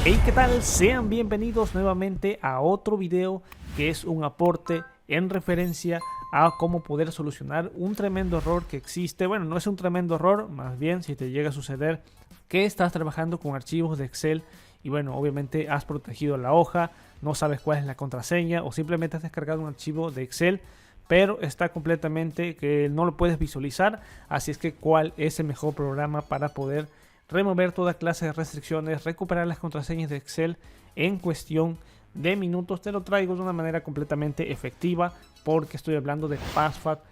Hey, ¿qué tal? Sean bienvenidos nuevamente a otro video que es un aporte en referencia a cómo poder solucionar un tremendo error que existe. Bueno, no es un tremendo error, más bien si te llega a suceder que estás trabajando con archivos de Excel y bueno, obviamente has protegido la hoja, no sabes cuál es la contraseña o simplemente has descargado un archivo de Excel pero está completamente que no lo puedes visualizar. Así es que ¿cuál es el mejor programa para poder remover toda clase de restricciones, recuperar las contraseñas de Excel en cuestión de minutos? Te lo traigo de una manera completamente efectiva porque estoy hablando de PassFact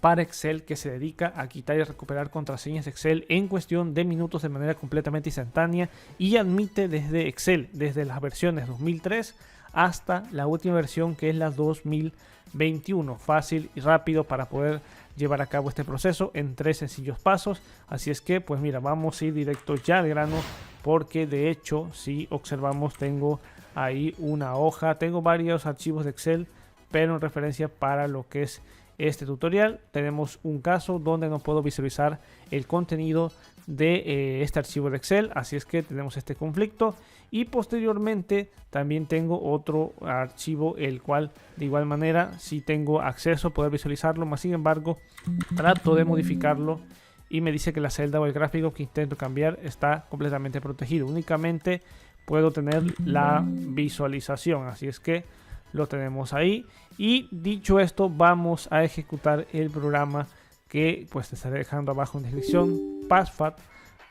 para Excel, que se dedica a quitar y recuperar contraseñas de Excel en cuestión de minutos de manera completamente instantánea y admite desde Excel, desde las versiones 2003 hasta la última versión que es la 2021. Fácil y rápido para poder llevar a cabo este proceso en 3 sencillos pasos. Así es que pues mira, vamos a ir directo ya al grano, porque de hecho si observamos tengo ahí una hoja, tengo varios archivos de Excel, pero en referencia para lo que es este tutorial tenemos un caso donde no puedo visualizar el contenido de este archivo de Excel. Así es que tenemos este conflicto y posteriormente también tengo otro archivo el cual de igual manera sí tengo acceso a poder visualizarlo, más sin embargo trato de modificarlo y me dice que la celda o el gráfico que intento cambiar está completamente protegido. Únicamente puedo tener la visualización, así es que lo tenemos ahí. Y dicho esto, vamos a ejecutar el programa que pues te estaré dejando abajo en descripción, PassFact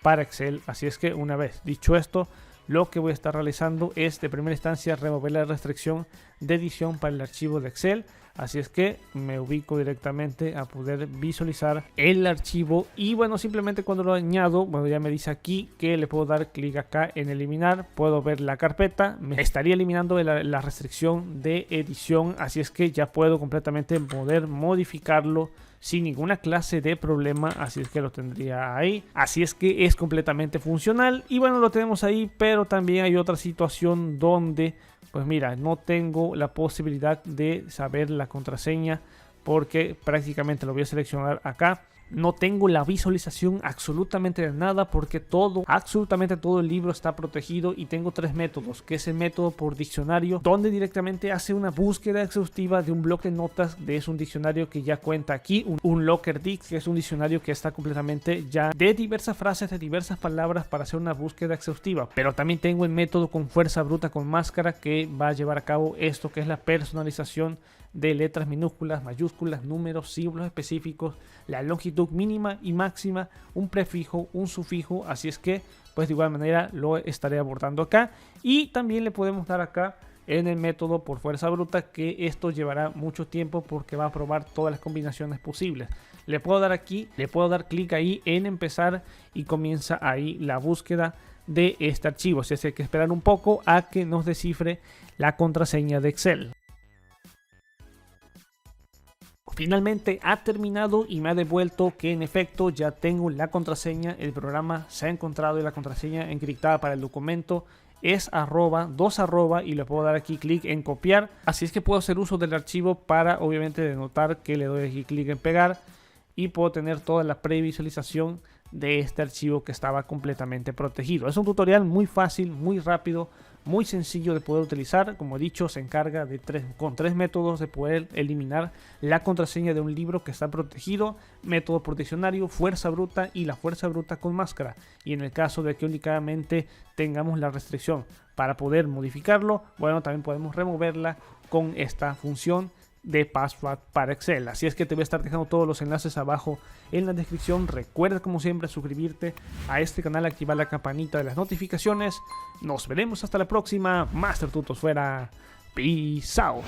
para Excel. Así es que una vez dicho esto, lo que voy a estar realizando es de primera instancia remover la restricción de edición para el archivo de Excel. Así es que me ubico directamente a poder visualizar el archivo y bueno, simplemente cuando lo añado, bueno, ya me dice aquí que le puedo dar clic acá en eliminar, puedo ver la carpeta, me estaría eliminando la restricción de edición, así es que ya puedo completamente poder modificarlo sin ninguna clase de problema. Así es que lo tendría ahí, así es que es completamente funcional y bueno, lo tenemos ahí. Pero también hay otra situación donde pues mira, no tengo la posibilidad de saber la contraseña porque prácticamente lo voy a seleccionar acá. No tengo la visualización absolutamente de nada porque absolutamente todo el libro está protegido y tengo 3 métodos, que es el método por diccionario, donde directamente hace una búsqueda exhaustiva de un bloque de notas de un diccionario que ya cuenta aquí, un LockerDix, que es un diccionario que está completamente ya de diversas frases, de diversas palabras para hacer una búsqueda exhaustiva. Pero también tengo el método con fuerza bruta con máscara, que va a llevar a cabo esto, que es la personalización de letras minúsculas, mayúsculas, números, símbolos específicos, la longitud mínima y máxima, un prefijo, un sufijo. Así es que pues de igual manera lo estaré abordando acá. Y también le podemos dar acá en el método por fuerza bruta, que esto llevará mucho tiempo porque va a probar todas las combinaciones posibles. Le puedo dar aquí, le puedo dar clic ahí en empezar y comienza ahí la búsqueda de este archivo. Así es que hay que esperar un poco a que nos descifre la contraseña de Excel. Finalmente ha terminado y me ha devuelto que en efecto ya tengo la contraseña. El programa se ha encontrado y la contraseña encriptada para el documento es @2@ y le puedo dar aquí clic en copiar. Así es que puedo hacer uso del archivo para obviamente denotar que le doy aquí clic en pegar y puedo tener toda la previsualización de este archivo que estaba completamente protegido. Es un tutorial muy fácil, muy rápido, muy sencillo de poder utilizar. Como he dicho, se encarga de con 3 métodos de poder eliminar la contraseña de un libro que está protegido: método por diccionario, fuerza bruta y la fuerza bruta con máscara. Y en el caso de que únicamente tengamos la restricción para poder modificarlo, bueno, también podemos removerla con esta función de PassFact para Excel. Así es que te voy a estar dejando todos los enlaces abajo en la descripción. Recuerda como siempre suscribirte a este canal, activar la campanita de las notificaciones. Nos veremos hasta la próxima. Master Tutos fuera. Peace out.